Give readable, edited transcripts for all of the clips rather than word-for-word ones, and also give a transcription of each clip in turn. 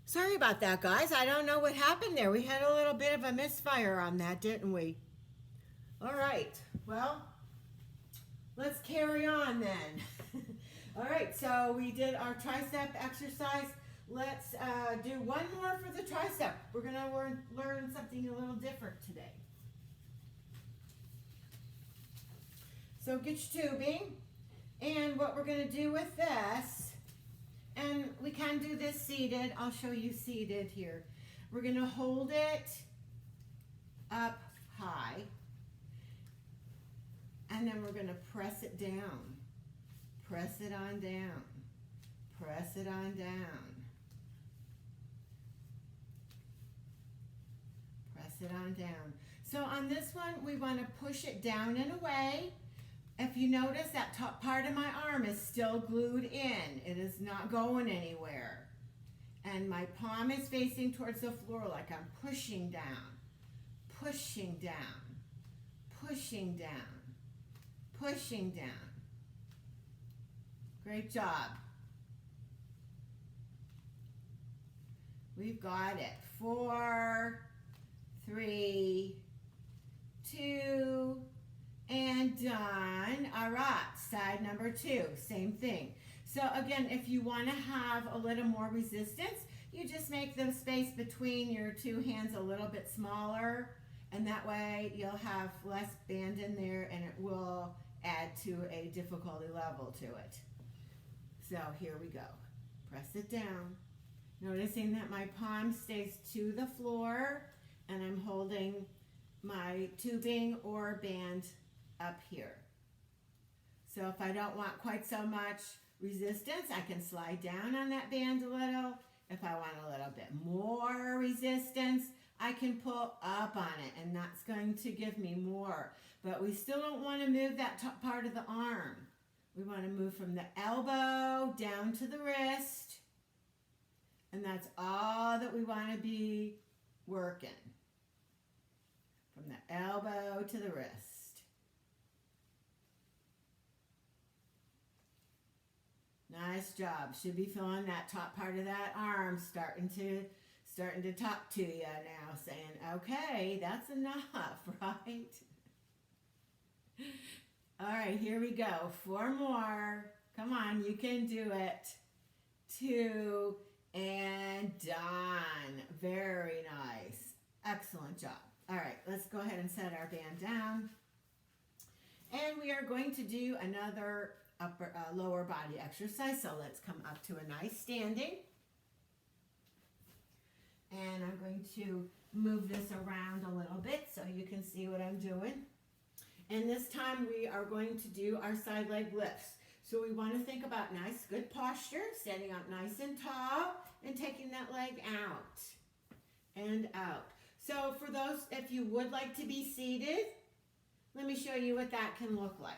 Sorry about that, guys. I don't know what happened there. We had a little bit of a misfire on that, didn't we? All right. Well, let's carry on then. All right, so we did our tricep exercise. Let's do one more for the tricep. We're going to learn something a little different today. So get your tubing. And what we're going to do with this, and we can do this seated. I'll show you seated here. We're going to hold it up high. And then we're going to press it down. Press it on down. Press it on down. Press it on down. So on this one, we want to push it down and away. If you notice, that top part of my arm is still glued in. It is not going anywhere. And my palm is facing towards the floor like I'm pushing down, pushing down, pushing down, pushing down. Great job. We've got it. 4, 3, 2, and done. All right, side number 2, same thing. So again, if you want to have a little more resistance, you just make the space between your two hands a little bit smaller, and that way you'll have less band in there, and it will add to a difficulty level to it. So here we go. Press it down. Noticing that my palm stays to the floor, and I'm holding my tubing or band up here. So if I don't want quite so much resistance, I can slide down on that band a little. If I want a little bit more resistance, I can pull up on it, and that's going to give me more. But we still don't want to move that top part of the arm. We want to move from the elbow down to the wrist, and that's all that we want to be working. From the elbow to the wrist. Nice job. Should be feeling that top part of that arm starting to talk to you now, saying, okay, that's enough, right? All right, here we go. 4 more. Come on, you can do it. 2, and done. Very nice. Excellent job. All right, let's go ahead and set our band down. And we are going to do another lower body exercise. So let's come up to a nice standing. And I'm going to move this around a little bit so you can see what I'm doing. And this time we are going to do our side leg lifts. So we want to think about nice, good posture, standing up nice and tall, and taking that leg out and out. So for those, if you would like to be seated, let me show you what that can look like.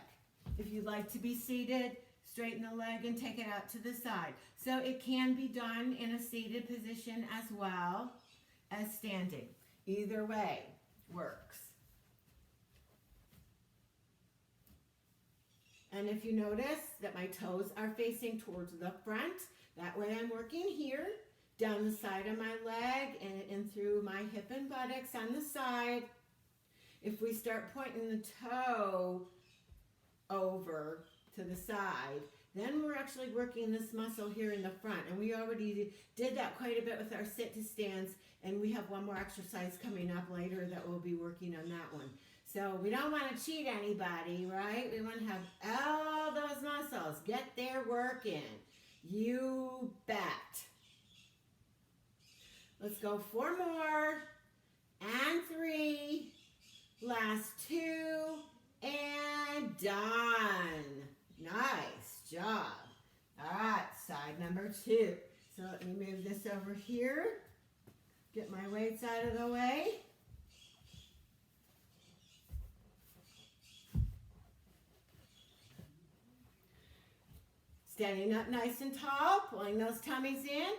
If you'd like to be seated, straighten the leg and take it out to the side. So it can be done in a seated position as well as standing. Either way works. And if you notice that my toes are facing towards the front, that way I'm working here, down the side of my leg and through my hip and buttocks on the side. If we start pointing the toe over to the side, then we're actually working this muscle here in the front. And we already did that quite a bit with our sit to stands, and we have one more exercise coming up later that we'll be working on that one. So we don't want to cheat anybody, right? We want to have all those muscles. Get their work in. You bet. Let's go 4 more. And 3. Last 2. And done. Nice job. All right, side number 2. So let me move this over here. Get my weights out of the way. Standing up nice and tall, pulling those tummies in,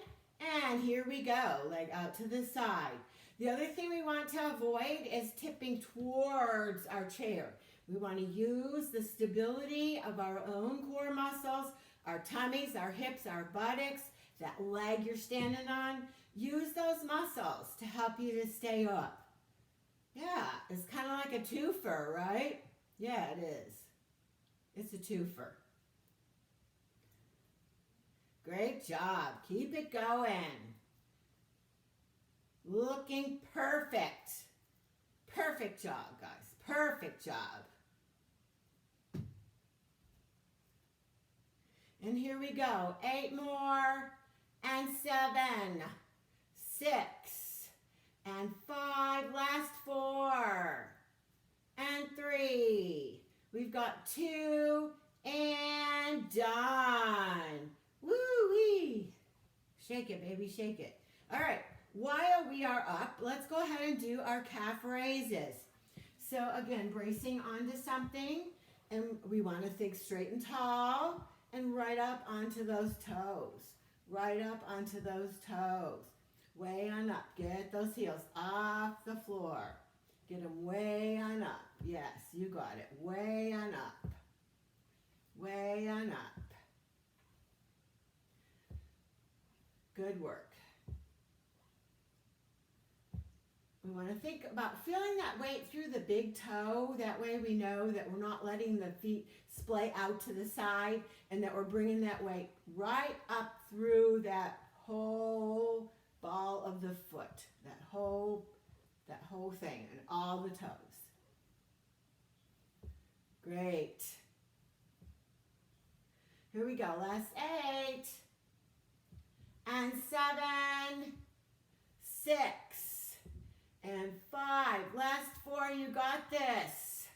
and here we go, leg out to the side. The other thing we want to avoid is tipping towards our chair. We want to use the stability of our own core muscles, our tummies, our hips, our buttocks, that leg you're standing on, use those muscles to help you to stay up. Yeah, it's kind of like a twofer, right? Yeah, it is. It's a twofer. Great job. Keep it going. Looking perfect. Perfect job, guys. Perfect job. And here we go. 8 more. And 7. 6. And 5. Last 4. And 3. We've got 2. And done. Woo-wee. Shake it, baby. Shake it. All right. While we are up, let's go ahead and do our calf raises. So again, bracing onto something, and we want to think straight and tall, and right up onto those toes. Right up onto those toes. Way on up. Get those heels off the floor. Get them way on up. Yes, you got it. Way on up. Way on up. Good work. We want to think about feeling that weight through the big toe. That way we know that we're not letting the feet splay out to the side, and that we're bringing that weight right up through that whole ball of the foot. That whole thing, and all the toes. Great. Here we go. Last 8. And 7. 6. And 5. Last 4. You got this.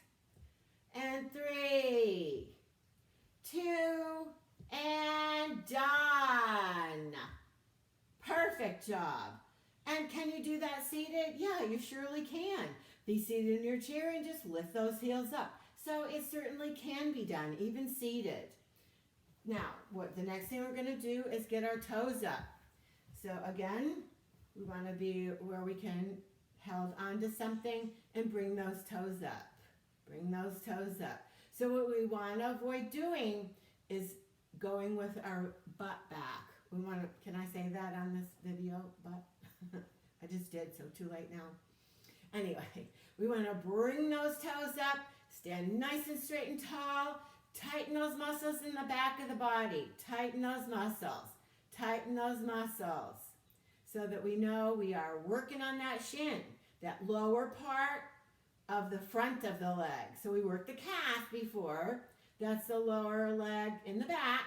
And 3. 2. And done. Perfect job. And can you do that seated? Yeah, you surely can. Be seated in your chair and just lift those heels up. So it certainly can be done, even seated. Now, what the next thing we're going to do is get our toes up. So again, we want to be where we can held onto something and bring those toes up. Bring those toes up. So what we want to avoid doing is going with our butt back. We want to, can I say that on this video? Butt? I just did, so too late now. Anyway, we want to bring those toes up, stand nice and straight and tall, tighten those muscles in the back of the body, tighten those muscles, tighten those muscles, so that we know we are working on that shin, that lower part of the front of the leg. So we worked the calf before, that's the lower leg in the back,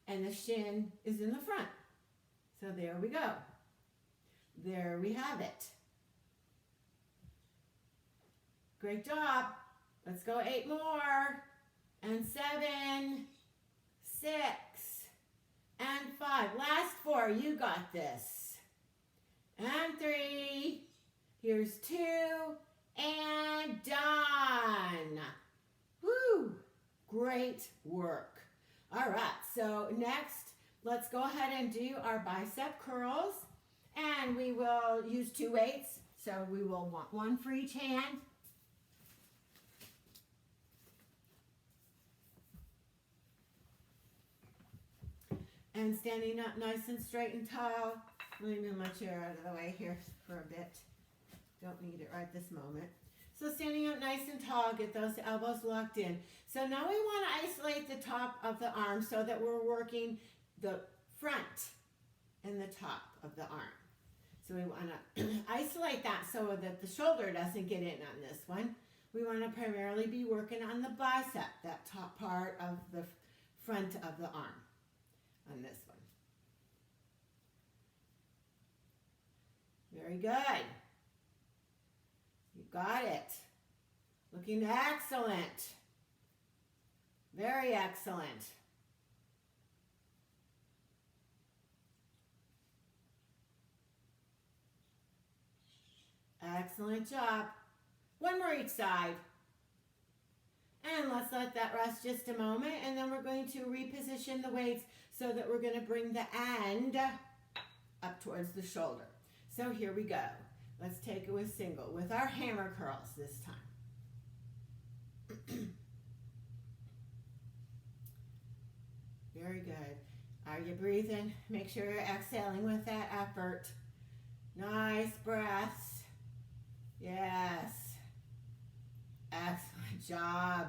and the shin is in the front. So there we go. There we have it. Great job. Let's go 8 more. And 7, 6, and 5. Last 4. You got this. And 3. Here's 2. And done. Woo! Great work. All right. So next, let's go ahead and do our bicep curls. And we will use 2 weights. So we will want 1 for each hand. And standing up nice and straight and tall. Let me move my chair out of the way here for a bit. Don't need it right this moment. So standing up nice and tall, get those elbows locked in. So now we want to isolate the top of the arm so that we're working the front and the top of the arm. So we want to isolate that so that the shoulder doesn't get in on this one. We want to primarily be working on the bicep, that top part of the front of the arm on this one. Very good. You got it. Looking excellent. Very excellent. Excellent job. 1 more each side. And let's let that rest just a moment, and then we're going to reposition the weights so that we're going to bring the end up towards the shoulder. So here we go. Let's take it with single, with our hammer curls this time. Very good. Are you breathing? Make sure you're exhaling with that effort. Nice breaths. Yes. Excellent job.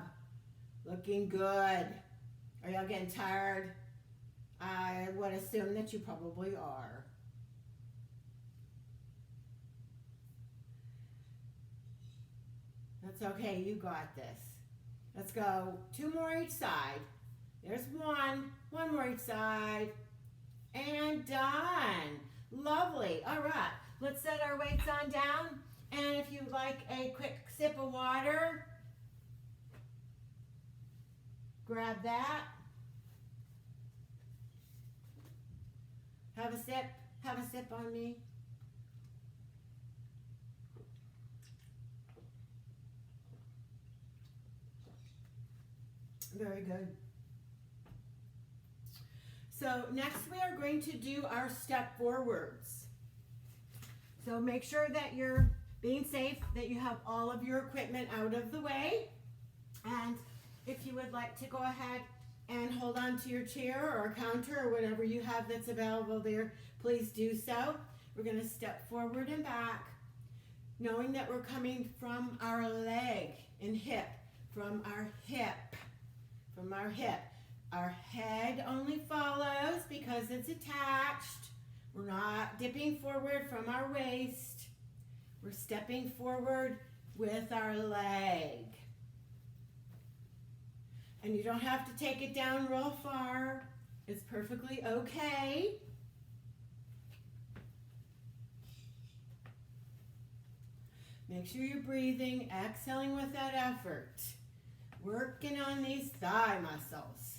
Looking good. Are y'all getting tired? I would assume that you probably are. That's okay, you got this. Let's go 2 more each side. There's one more each side, and done. Lovely. All right, let's set our weights on down, and if you'd like a quick sip of water, grab that. Have a sip on me. Very good. So next we are going to do our step forwards. So make sure that you're being safe, that you have all of your equipment out of the way. And if you would like to go ahead and hold on to your chair or counter or whatever you have that's available there, please do so. We're going to step forward and back, knowing that we're coming from our leg and hip, from our hip. Our head only follows because it's attached. We're not dipping forward from our waist. We're stepping forward with our leg. And you don't have to take it down real far. It's perfectly okay. Make sure you're breathing, exhaling with that effort. Working on these thigh muscles.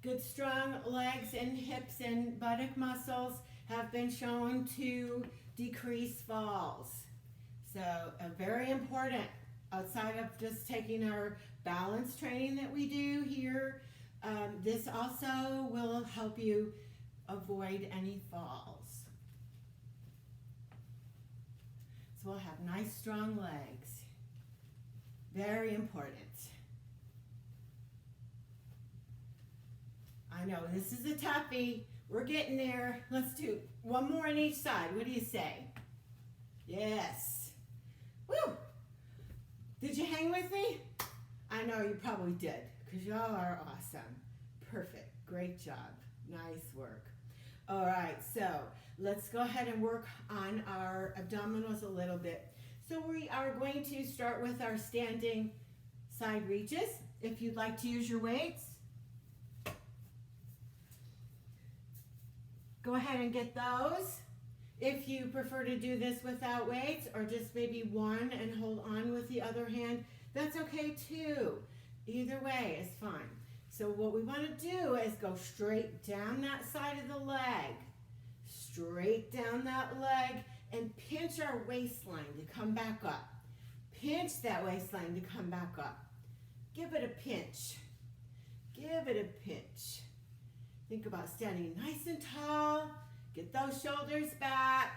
Good strong legs and hips and buttock muscles have been shown to decrease falls. So very important outside of just taking our balance training that we do here. This also will help you avoid any falls. So we'll have nice strong legs. Very important. I know this is a toughie. We're getting there. Let's do one more on each side. What do you say? Yes. Woo! Did you hang with me? I know you probably did because y'all are awesome. Perfect. Great job. Nice work. All right, so let's go ahead and work on our abdominals a little bit. So we are going to start with our standing side reaches. If you'd like to use your weights, go ahead and get those. If you prefer to do this without weights or just maybe one and hold on with the other hand, that's okay too. Either way is fine. So what we want to do is go straight down that side of the leg. Straight down that leg and pinch our waistline to come back up. Pinch that waistline to come back up. Give it a pinch. Give it a pinch. Think about standing nice and tall. Get those shoulders back.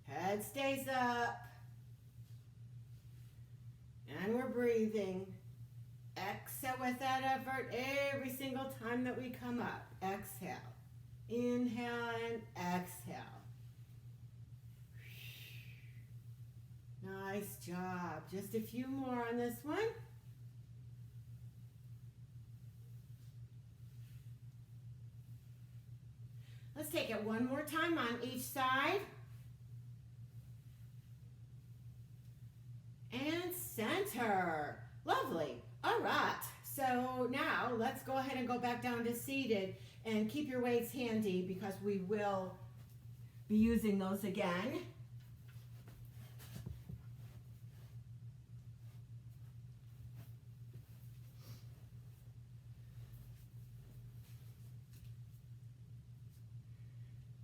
Head stays up. And we're breathing. Exhale with that effort every single time that we come up. Exhale. Inhale and exhale. Nice job. Just a few more on this one. Let's take it one more time on each side. And center. Lovely. All right. So now let's go ahead and go back down to seated and keep your weights handy because we will be using those again.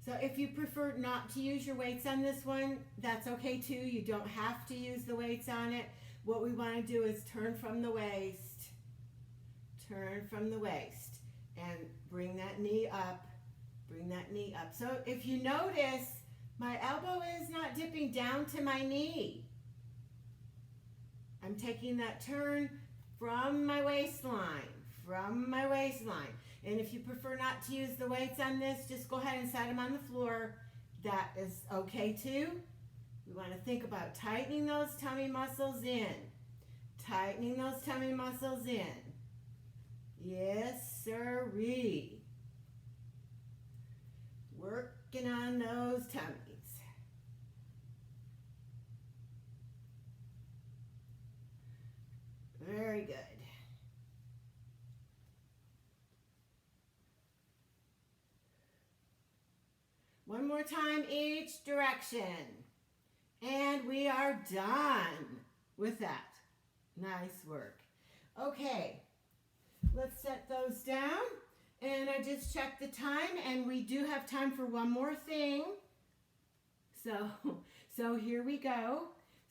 So if you prefer not to use your weights on this one, that's okay too. You don't have to use the weights on it. What we want to do is turn from the waist. Turn from the waist. And bring that knee up. Bring that knee up. So if you notice, my elbow is not dipping down to my knee. I'm taking that turn from my waistline. from my waistline. And if you prefer not to use the weights on this, just go ahead and set them on the floor. That is okay too. We want to think about tightening those tummy muscles in. Tightening those tummy muscles in. Yes, sirree. Working on those tummies. Very good. One more time each direction. And we are done with that. Nice work. Okay, let's set those down. And I just checked the time, and we do have time for one more thing. So here we go.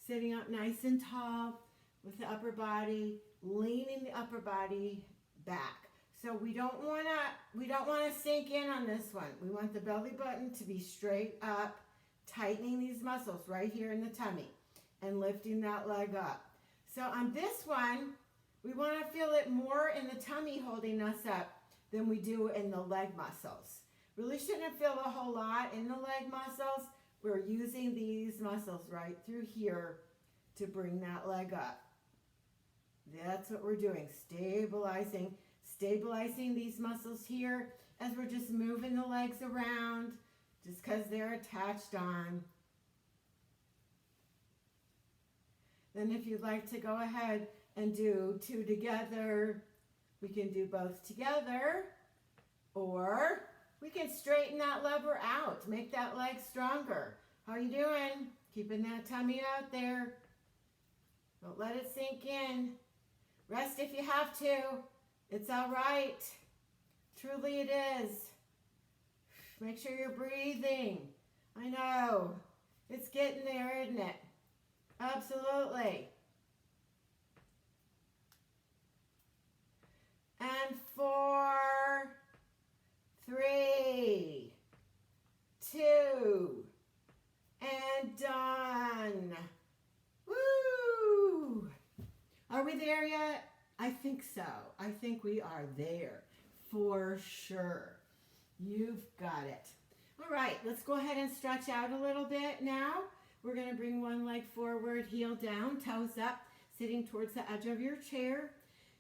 Sitting up nice and tall with the upper body, leaning the upper body back. So we don't want to sink in on this one. We want the belly button to be straight up, tightening these muscles right here in the tummy and lifting that leg up. So on this one, we want to feel it more in the tummy holding us up than we do in the leg muscles. Really shouldn't feel a whole lot in the leg muscles. We're using these muscles right through here to bring that leg up. That's what we're doing, stabilizing these muscles here as we're just moving the legs around just because they're attached on. Then if you'd like to go ahead and do two together, we can do both together, or we can straighten that lever out, make that leg stronger. How are you doing? Keeping that tummy out there. Don't let it sink in. Rest if you have to. It's all right. Truly it is. Make sure you're breathing. I know. It's getting there, isn't it? Absolutely. And 4, 3, 2, and done. Woo! Are we there yet? I think so. I think we are there for sure. You've got it. All right, let's go ahead and stretch out a little bit now. We're going to bring one leg forward, heel down, toes up, sitting towards the edge of your chair.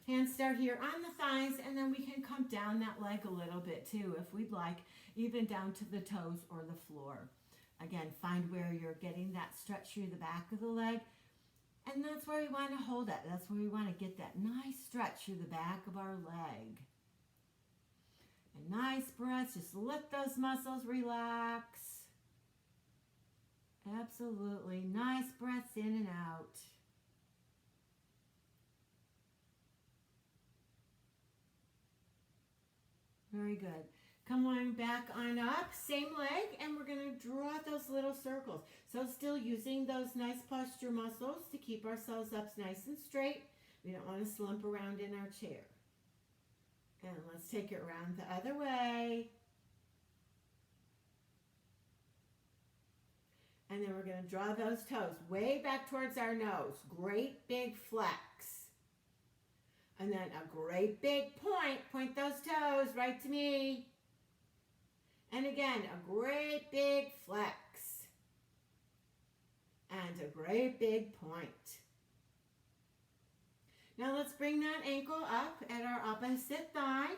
Hands start here on the thighs, and then we can come down that leg a little bit too, if we'd like, even down to the toes or the floor. Again, find where you're getting that stretch through the back of the leg. And that's where we want to hold it. That's where we want to get that nice stretch through the back of our leg. And nice breaths. Just let those muscles relax. Absolutely. Nice breaths in and out. Very good. Come on back on up, same leg, and we're going to draw those little circles. So still using those nice posture muscles to keep ourselves up nice and straight. We don't want to slump around in our chair. And let's take it around the other way. And then we're going to draw those toes way back towards our nose. Great big flex. And then a great big point. Point those toes right to me. And again, a great big flex. And a great big point. Now let's bring that ankle up at our opposite thigh.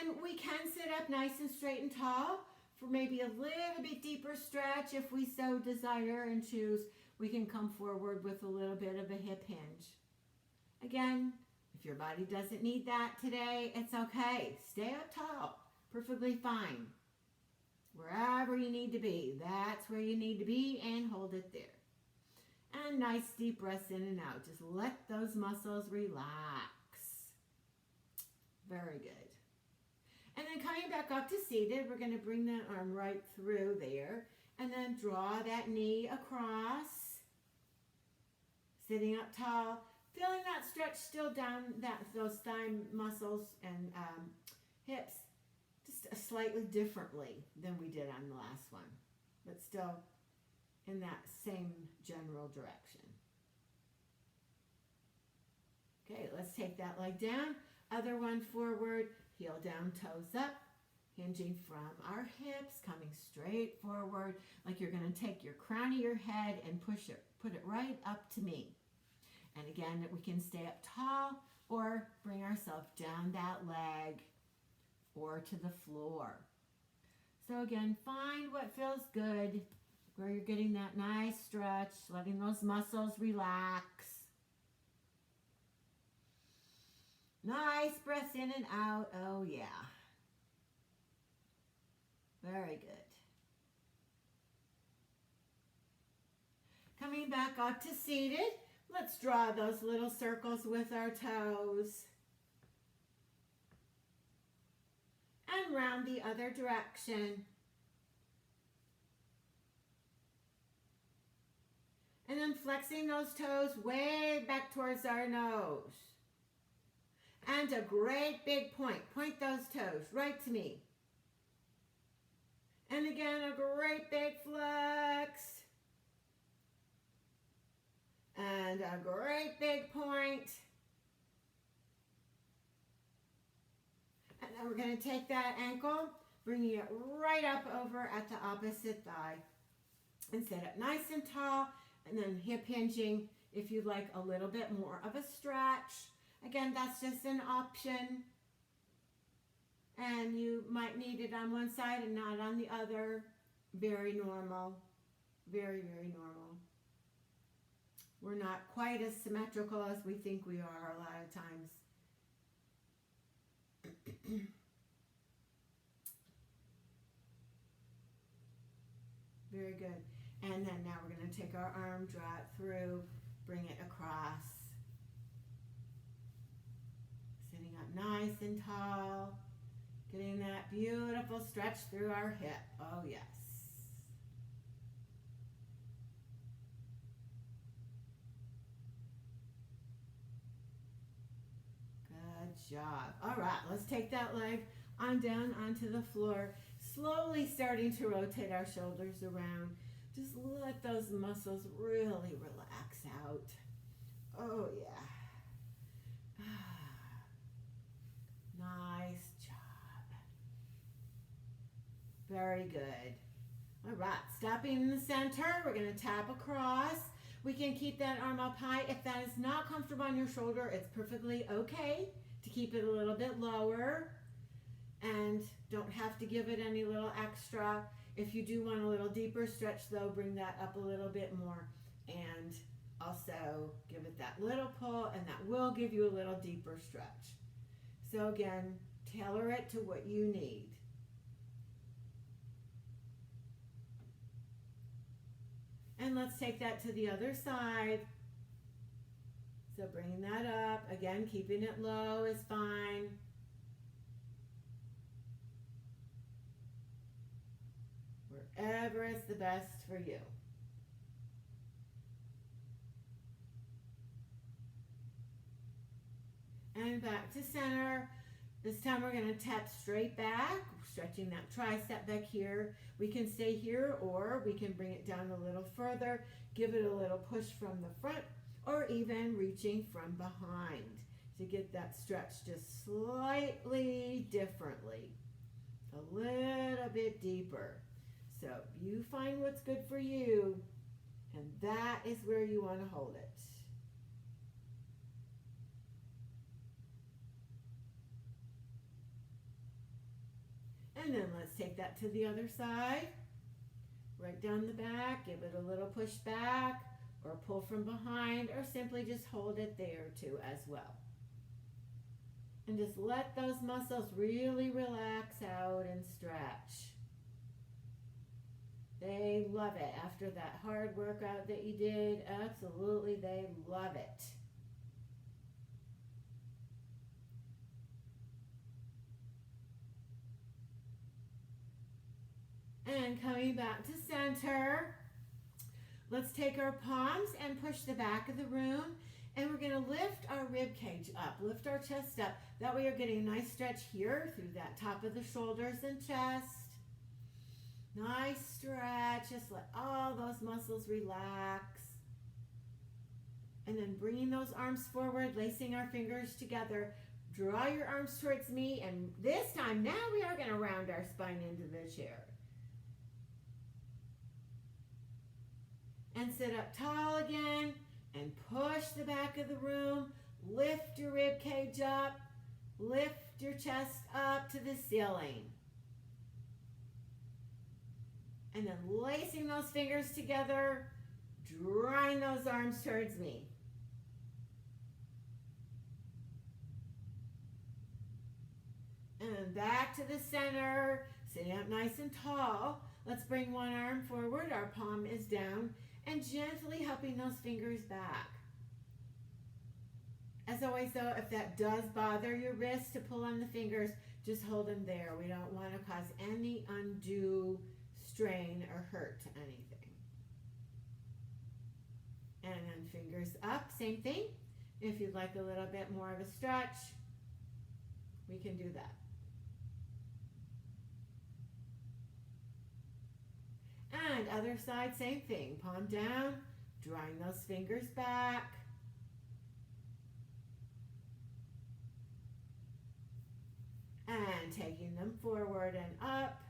And we can sit up nice and straight and tall for maybe a little bit deeper stretch if we so desire and choose. We can come forward with a little bit of a hip hinge. Again, if your body doesn't need that today, it's okay. Stay up tall. Perfectly fine. Wherever you need to be, that's where you need to be, and hold it there. And nice deep breaths in and out. Just let those muscles relax. Very good. And then coming back up to seated, we're going to bring that arm right through there. And then draw that knee across. Sitting up tall. Feeling that stretch still down those thigh muscles and hips. Just slightly differently than we did on the last one. But still in that same general direction. Okay, let's take that leg down. Other one forward, heel down, toes up, hinging from our hips, coming straight forward, like you're going to take your crown of your head and push it, put it right up to me. And again, we can stay up tall or bring ourselves down that leg or to the floor. So again, find what feels good, where you're getting that nice stretch, letting those muscles relax. Nice breaths in and out. Oh yeah. Very good. Coming back up to seated, let's draw those little circles with our toes. And round the other direction. And then flexing those toes way back towards our nose. And a great big point. Point those toes right to me. And again, a great big flex. And a great big point. And then we're going to take that ankle, bringing it right up over at the opposite thigh. And sit up nice and tall, and then hip hinging if you'd like a little bit more of a stretch. Again, that's just an option. And you might need it on one side and not on the other. Very normal. Very, very normal. We're not quite as symmetrical as we think we are a lot of times. Very good. And then now we're going to take our arm, draw it through, bring it across. Sitting up nice and tall. Getting that beautiful stretch through our hip. Oh, yes. Good job. All right, let's take that leg on down onto the floor. Slowly starting to rotate our shoulders around. Just let those muscles really relax out. Oh, yeah. Nice job. Very good. All right, stopping in the center, we're going to tap across. We can keep that arm up high. If that is not comfortable on your shoulder, it's perfectly okay to keep it a little bit lower. And don't have to give it any little extra. If you do want a little deeper stretch though, bring that up a little bit more and also give it that little pull, and that will give you a little deeper stretch. So again, tailor it to what you need. And let's take that to the other side. So bringing that up, again, keeping it low is fine. Wherever is the best for you. And back to center. This time we're going to tap straight back, stretching that tricep back here. We can stay here, or we can bring it down a little further, give it a little push from the front, or even reaching from behind to get that stretch just slightly differently, a little bit deeper. So you find what's good for you, and that is where you want to hold it. And then let's take that to the other side. Right down the back, give it a little push back, or pull from behind, or simply just hold it there too as well. And just let those muscles really relax out and stretch. They love it after that hard workout that you did. Absolutely, they love it. And coming back to center, let's take our palms and push the back of the room. And we're going to lift our rib cage up, lift our chest up. That way you're getting a nice stretch here through that top of the shoulders and chest. Nice stretch. Just let all those muscles relax. And then bringing those arms forward, lacing our fingers together, Draw your arms towards me, and this time, now we are going to round our spine into the chair. And sit up tall again, and push the back of the room. Lift your rib cage up. Lift your chest up to the ceiling. And then lacing those fingers together, drawing those arms towards me. And back to the center, sitting up nice and tall. Let's bring one arm forward, our palm is down, and gently helping those fingers back. As always though, if that does bother your wrist to pull on the fingers, just hold them there. We don't want to cause any undue strain or hurt to anything. And then fingers up, same thing. If you'd like a little bit more of a stretch, we can do that. And other side, same thing. Palm down, drawing those fingers back. And taking them forward and up.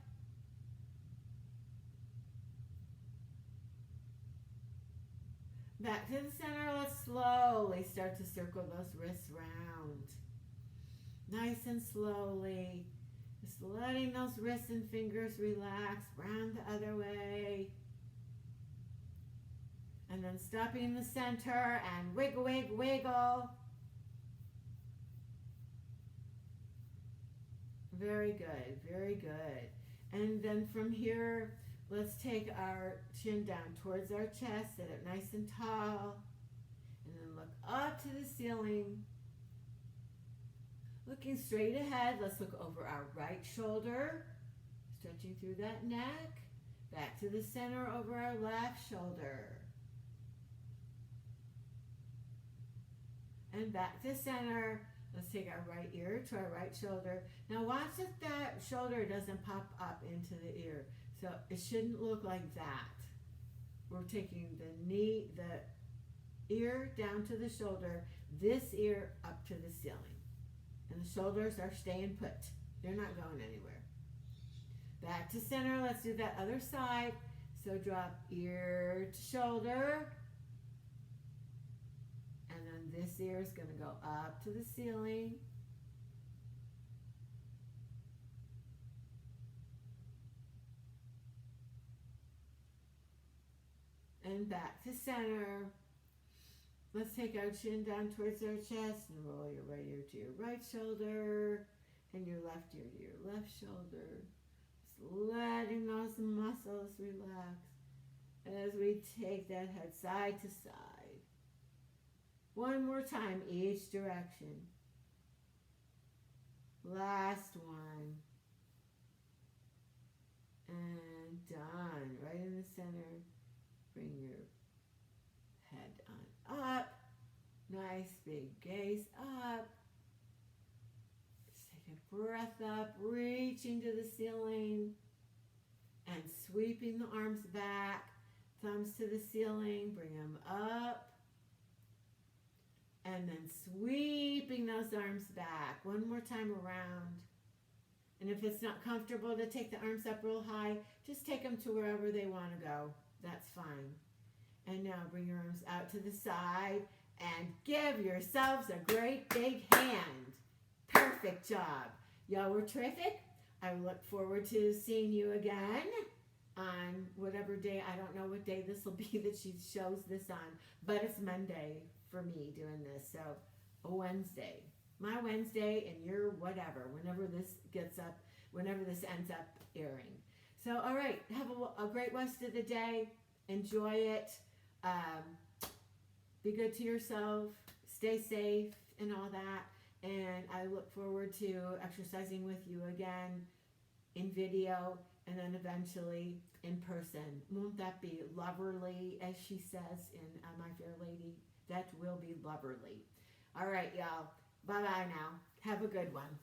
Back to the center. Let's slowly start to circle those wrists round. Nice and slowly. Just letting those wrists and fingers relax. Round the other way. And then stopping in the center and wiggle, wiggle, wiggle. Very good, very good. And then from here, let's take our chin down towards our chest, sit up nice and tall, and then look up to the ceiling. Looking straight ahead, let's look over our right shoulder, stretching through that neck, back to the center over our left shoulder. And back to center. Let's take our right ear to our right shoulder. Now watch if that shoulder doesn't pop up into the ear. So it shouldn't look like that. We're taking the ear down to the shoulder, this ear up to the ceiling. And the shoulders are staying put. They're not going anywhere. Back to center. Let's do that other side. So drop ear to shoulder. And then this ear is going to go up to the ceiling. And back to center. Let's take our chin down towards our chest and roll your right ear to your right shoulder and your left ear to your left shoulder. Just letting those muscles relax as we take that head side to side. One more time, each direction. Last one. And done. Right in the center. Bring your head on up. Nice big gaze up. Just take a breath up, reaching to the ceiling and sweeping the arms back. Thumbs to the ceiling, bring them up. And then sweeping those arms back. One more time around. And if it's not comfortable to take the arms up real high, just take them to wherever they want to go. That's fine. And now bring your arms out to the side and give yourselves a great big hand. Perfect job. Y'all were terrific. I look forward to seeing you again on whatever day. I don't know what day this will be that she shows this on, but it's Monday for me doing this. So a Wednesday. My Wednesday and your whatever, whenever this gets up, whenever this ends up airing. So, all right, have a great rest of the day. Enjoy it. Be good to yourself. Stay safe and all that. And I look forward to exercising with you again in video and then eventually in person. Won't that be loverly, as she says in My Fair Lady? That will be loverly. All right, y'all. Bye-bye now. Have a good one.